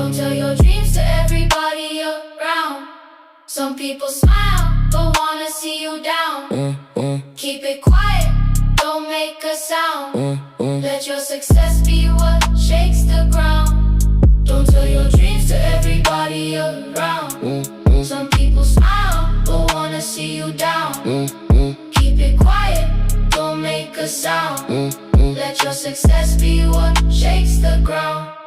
Don't tell your dreams to everybody around. Some people smile, but wanna see you down. Keep it quiet, don't make a sound. Let your success be what shakes the ground. Don't tell your dreams to everybody around. Some people smile, but wanna see you down. Keep it quiet, don't make a sound. Let your success be what shakes the ground.